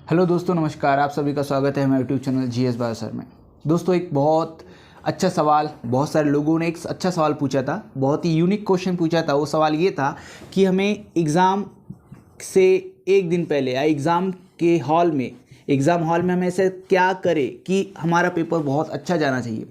Hello दोस्तों, नमस्कार। आप सभी का स्वागत है हमारे YouTube channel GS bio sir में। दोस्तों, एक बहुत अच्छा सवाल, बहुत सारे लोगों ने एक अच्छा सवाल पूछा था, बहुत ही यूनिक क्वेश्चन पूछा था। वो सवाल ये था कि हमें एग्ज़ाम से एक दिन पहले या एग्ज़ाम हॉल में हमें ऐसे क्या करें कि हमारा पेपर बहुत अच्छा जाना चाहिए।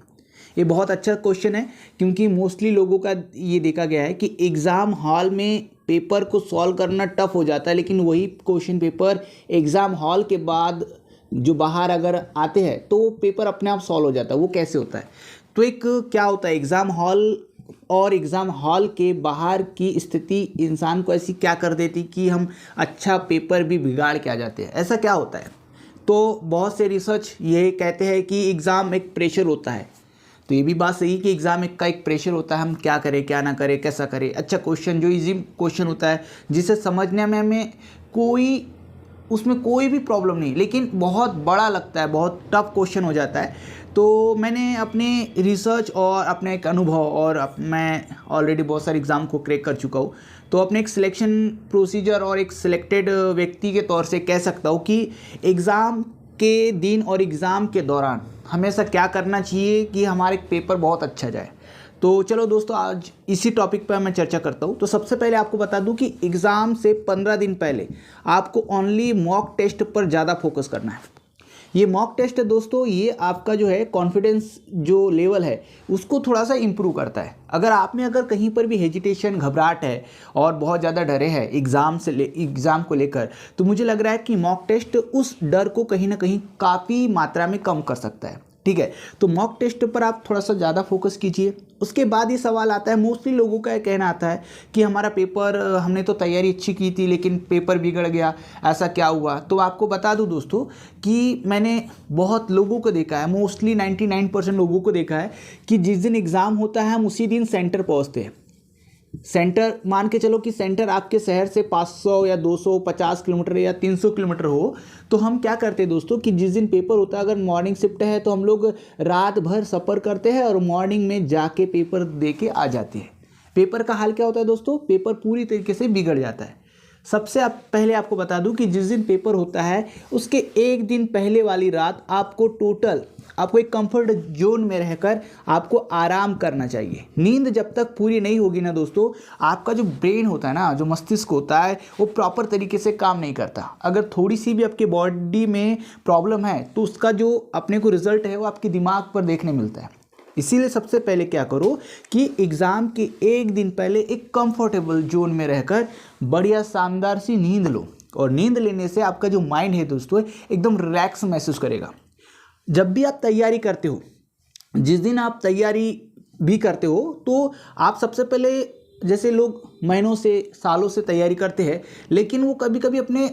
ये बहुत अच्छा क्वेश्चन है क्योंकि मोस्टली लोगों का ये देखा गया है कि एग्ज़ाम हॉल में पेपर को सॉल्व करना टफ हो जाता है, लेकिन वही क्वेश्चन पेपर एग्ज़ाम हॉल के बाद जो बाहर अगर आते हैं तो पेपर अपने आप सॉल्व हो जाता है। वो कैसे होता है? तो एक क्या होता है, एग्ज़ाम हॉल और एग्ज़ाम हॉल के बाहर की स्थिति इंसान को ऐसी क्या कर देती कि हम अच्छा पेपर भी बिगाड़ के आ जाते हैं। ऐसा क्या होता है? तो बहुत से रिसर्च ये कहते हैं कि एग्ज़ाम एक प्रेशर होता है। तो ये भी बात सही कि एग्ज़ाम का एक प्रेशर होता है, हम क्या करें क्या ना करें, कैसा करें। अच्छा क्वेश्चन जो इजी क्वेश्चन होता है जिसे समझने में हमें उसमें कोई भी प्रॉब्लम नहीं, लेकिन बहुत बड़ा लगता है, बहुत टफ क्वेश्चन हो जाता है। तो मैंने अपने रिसर्च और अपने एक अनुभव और मैं ऑलरेडी बहुत सारे एग्ज़ाम को क्रैक कर चुका हूँ, तो अपने एक सिलेक्शन प्रोसीजर और एक सिलेक्टेड व्यक्ति के तौर से कह सकता हूँ कि एग्ज़ाम के दिन और एग्ज़ाम के दौरान हमेशा क्या करना चाहिए कि हमारे पेपर बहुत अच्छा जाए। तो चलो दोस्तों, आज इसी टॉपिक पर मैं चर्चा करता हूँ। तो सबसे पहले आपको बता दूँ कि एग्ज़ाम से 15 दिन पहले आपको ओनली मॉक टेस्ट पर ज़्यादा फोकस करना है। ये मॉक टेस्ट है दोस्तों, ये आपका जो है कॉन्फिडेंस जो लेवल है उसको थोड़ा सा इम्प्रूव करता है। अगर कहीं पर भी हेजिटेशन, घबराहट है और बहुत ज़्यादा डरे हैं एग्ज़ाम को लेकर, तो मुझे लग रहा है कि मॉक टेस्ट उस डर को कहीं ना कहीं काफ़ी मात्रा में कम कर सकता है। ठीक है, तो मॉक टेस्ट पर आप थोड़ा सा ज़्यादा फोकस कीजिए। उसके बाद ये सवाल आता है, मोस्टली लोगों का कहना आता है कि हमारा पेपर, हमने तो तैयारी अच्छी की थी लेकिन पेपर बिगड़ गया, ऐसा क्या हुआ? तो आपको बता दूं दोस्तों कि मैंने बहुत लोगों को देखा है, मोस्टली 99% लोगों को देखा है कि जिस दिन एग्ज़ाम होता है हम उसी दिन सेंटर पहुंचते हैं। सेंटर मान के चलो कि सेंटर आपके शहर से 500 या 250 किलोमीटर या 300 किलोमीटर हो, तो हम क्या करते हैं दोस्तों कि जिस दिन पेपर होता है, अगर मॉर्निंग शिफ्ट है तो हम लोग रात भर सफ़र करते हैं और मॉर्निंग में जाके पेपर दे के आ जाते हैं। पेपर का हाल क्या होता है दोस्तों? पेपर पूरी तरीके से बिगड़ जाता है। पहले आपको बता दूं कि जिस दिन पेपर होता है उसके एक दिन पहले वाली रात आपको एक कंफर्ट जोन में रहकर आपको आराम करना चाहिए। नींद जब तक पूरी नहीं होगी ना दोस्तों, आपका जो ब्रेन होता है ना, जो मस्तिष्क होता है, वो प्रॉपर तरीके से काम नहीं करता। अगर थोड़ी सी भी आपके बॉडी में प्रॉब्लम है तो उसका जो अपने को रिजल्ट है वो आपके दिमाग पर देखने मिलता है। इसीलिए सबसे पहले क्या करो कि एग्ज़ाम के एक दिन पहले एक कंफर्टेबल जोन में रहकर बढ़िया शानदार सी नींद लो, और नींद लेने से आपका जो माइंड है दोस्तों एकदम रिलैक्स महसूस करेगा। जब भी आप तैयारी करते हो, जिस दिन आप तैयारी भी करते हो, तो आप सबसे पहले, जैसे लोग महीनों से सालों से तैयारी करते हैं लेकिन वो कभी कभी अपने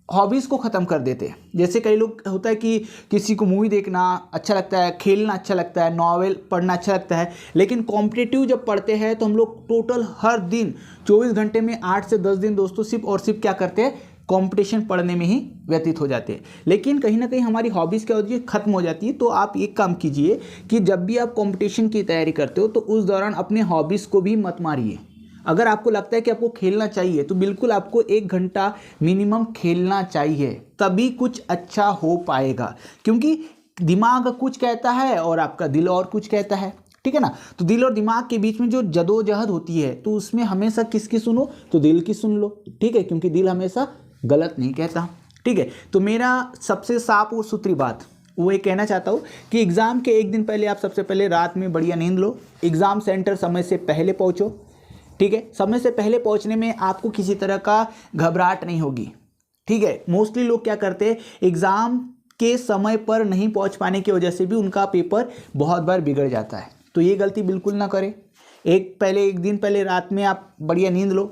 हॉबीज़ को ख़त्म कर देते हैं। जैसे कई लोग होता है कि किसी को मूवी देखना अच्छा लगता है, खेलना अच्छा लगता है, नॉवेल पढ़ना अच्छा लगता है, लेकिन कॉम्पिटिटिव जब पढ़ते हैं तो हम लोग टोटल हर दिन 24 घंटे में 8 से 10 दिन दोस्तों सिर्फ और सिर्फ क्या करते हैं, कंपटीशन पढ़ने में ही व्यतीत हो जाते हैं। लेकिन कहीं ना कहीं हमारी हॉबीज़ क्या होती है, ख़त्म हो जाती है। तो आप एक काम कीजिए कि जब भी आप कंपटीशन की तैयारी करते हो तो उस दौरान अपने हॉबीज़ को भी मत मारिए। अगर आपको लगता है कि आपको खेलना चाहिए तो बिल्कुल आपको 1 घंटा मिनिमम खेलना चाहिए, तभी कुछ अच्छा हो पाएगा। क्योंकि दिमाग कुछ कहता है और आपका दिल और कुछ कहता है। ठीक है ना? तो दिल और दिमाग के बीच में जो जदोजहद होती है, तो उसमें हमेशा किसकी सुनो? तो दिल की सुन लो। ठीक है, क्योंकि दिल हमेशा गलत नहीं कहता। ठीक है, तो मेरा सबसे साफ और सुथरी बात वो ये कहना चाहता हूँ कि एग्ज़ाम के एक दिन पहले आप सबसे पहले रात में बढ़िया नींद लो। एग्ज़ाम सेंटर समय से पहले पहुँचो। ठीक है, समय से पहले पहुंचने में आपको किसी तरह का घबराहट नहीं होगी। ठीक है, मोस्टली लोग क्या करते हैं, एग्ज़ाम के समय पर नहीं पहुंच पाने की वजह से भी उनका पेपर बहुत बार बिगड़ जाता है। तो ये गलती बिल्कुल ना करें। एक दिन पहले रात में आप बढ़िया नींद लो।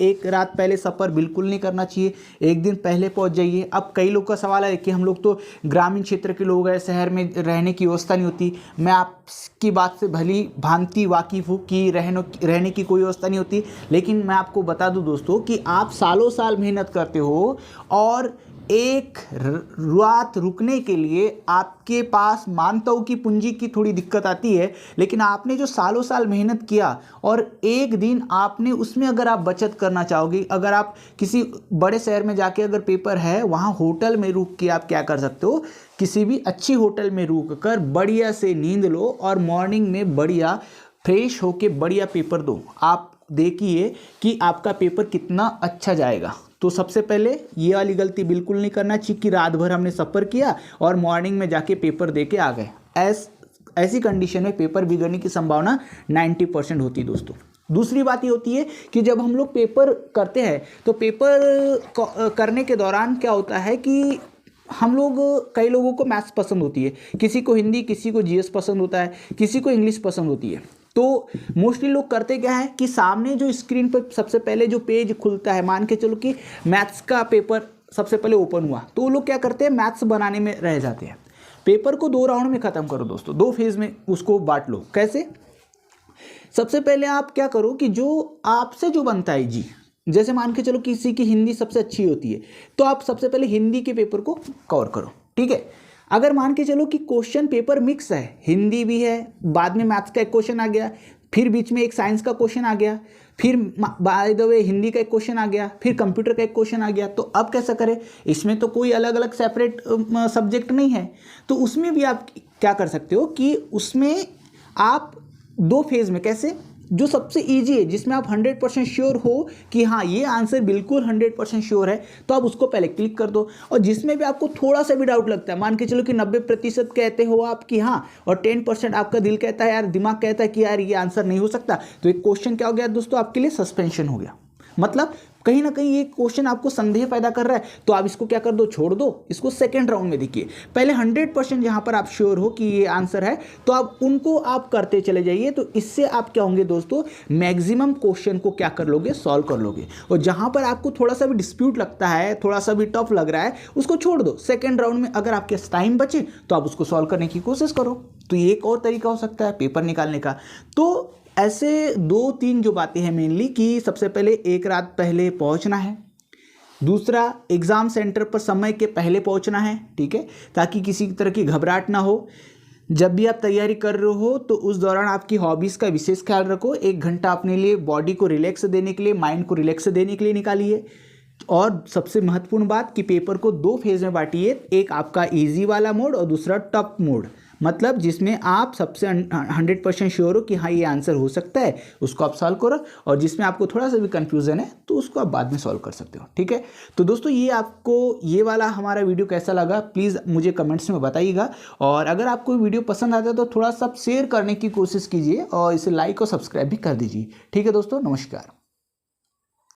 एक रात पहले सफ़र बिल्कुल नहीं करना चाहिए, एक दिन पहले पहुंच जाइए। अब कई लोग का सवाल है कि हम लोग तो ग्रामीण क्षेत्र के लोग हैं, शहर में रहने की व्यवस्था नहीं होती। मैं आप आपकी बात से भली भांति वाकिफ़ हूँ कि रहने की कोई व्यवस्था नहीं होती, लेकिन मैं आपको बता दूँ दोस्तों कि आप सालों साल मेहनत करते हो और एक रात रुकने के लिए आपके पास मानता हूँ कि पूंजी की थोड़ी दिक्कत आती है, लेकिन आपने जो सालों साल मेहनत किया और एक दिन आपने उसमें अगर आप बचत करना चाहोगे, अगर आप किसी बड़े शहर में जाके अगर पेपर है वहाँ होटल में रुक के आप क्या कर सकते हो, किसी भी अच्छी होटल में रुक कर बढ़िया से नींद लो और मॉर्निंग में बढ़िया फ्रेश होके बढ़िया पेपर दो। आप देखिए कि आपका पेपर कितना अच्छा जाएगा। तो सबसे पहले ये वाली गलती बिल्कुल नहीं करना चाहिए कि रात भर हमने सफ़र किया और मॉर्निंग में जाके पेपर दे के आ गए। ऐसी कंडीशन में पेपर बिगड़ने की संभावना 90% होती है दोस्तों। दूसरी बात ये होती है कि जब हम लोग पेपर करते हैं तो पेपर करने के दौरान क्या होता है कि कई लोगों को मैथ्स पसंद होती है, किसी को हिंदी, किसी को जीएस पसंद होता है, किसी को इंग्लिश पसंद होती है। तो मोस्टली लोग करते क्या है कि सामने जो स्क्रीन पर सबसे पहले जो पेज खुलता है, मान के चलो कि मैथ्स का पेपर सबसे पहले ओपन हुआ, तो वो लोग क्या करते हैं, मैथ्स बनाने में रह जाते हैं। पेपर को 2 राउंड में ख़त्म करो दोस्तों, 2 फेज में उसको बांट लो। कैसे? सबसे पहले आप क्या करो कि जो आपसे जो बनता है जी, जैसे मान के चलो किसी की हिंदी सबसे अच्छी होती है, तो आप सबसे पहले हिंदी के पेपर को कवर करो, ठीक है। अगर मान के चलो कि क्वेश्चन पेपर मिक्स है, हिंदी भी है, बाद में मैथ्स का एक क्वेश्चन आ गया, फिर बीच में एक साइंस का क्वेश्चन आ गया, फिर बाय द वे हिंदी का एक क्वेश्चन आ गया, फिर कंप्यूटर का एक क्वेश्चन आ गया, तो अब कैसा करें? इसमें तो कोई अलग अलग सेपरेट सब्जेक्ट नहीं है, तो उसमें भी आप क्या कर सकते हो कि उसमें आप 2 फेज में, कैसे? जो सबसे इजी है, जिसमें आप 100% श्योर हो कि हाँ ये आंसर बिल्कुल 100% श्योर है, तो आप उसको पहले क्लिक कर दो। और जिसमें भी आपको थोड़ा सा भी डाउट लगता है, मान के चलो कि 90% कहते हो आप कि हाँ, और 10% आपका दिल कहता है यार, दिमाग कहता है कि यार ये आंसर नहीं हो सकता, तो एक क्वेश्चन क्या हो गया दोस्तों, आपके लिए सस्पेंशन हो गया। मतलब कहीं ना कहीं ये क्वेश्चन आपको संदेह पैदा कर रहा है, तो आप इसको क्या कर दो, छोड़ दो, इसको सेकंड राउंड में देखिए। पहले 100% जहां पर आप श्योर हो कि ये आंसर है, तो आप उनको आप करते चले जाइए। तो इससे आप क्या होंगे दोस्तों, मैक्सिमम क्वेश्चन को क्या कर लोगे, सॉल्व कर लोगे। और जहां पर आपको थोड़ा सा भी डिस्प्यूट लगता है, थोड़ा सा भी टफ लग रहा है, उसको छोड़ दो। सेकेंड राउंड में अगर आपके टाइम बचे तो आप उसको सॉल्व करने की कोशिश करो। तो ये एक और तरीका हो सकता है पेपर निकालने का। तो ऐसे 2-3 जो बातें हैं मेनली, कि सबसे पहले एक रात पहले पहुंचना है, दूसरा एग्ज़ाम सेंटर पर समय के पहले पहुंचना है, ठीक है, ताकि किसी तरह की घबराहट ना हो। जब भी आप तैयारी कर रहे हो तो उस दौरान आपकी हॉबीज़ का विशेष ख्याल रखो। 1 घंटा अपने लिए बॉडी को रिलैक्स देने के लिए, माइंड को रिलैक्स देने के लिए निकालिए। और सबसे महत्वपूर्ण बात कि पेपर को 2 फेज में बांटिए, एक आपका ईजी वाला मोड और दूसरा टफ मोड, मतलब जिसमें आप सबसे 100% श्योर हो कि हाँ ये आंसर हो सकता है, उसको आप सॉल्व करो। और जिसमें आपको थोड़ा सा भी कंफ्यूजन है तो उसको आप बाद में सॉल्व कर सकते हो, ठीक है। तो दोस्तों ये आपको ये वाला हमारा वीडियो कैसा लगा प्लीज़ मुझे कमेंट्स में बताइएगा। और अगर आपको वीडियो पसंद आता है तो थोड़ा सा शेयर करने की कोशिश कीजिए और इसे लाइक और सब्सक्राइब भी कर दीजिए, ठीक है दोस्तों। नमस्कार।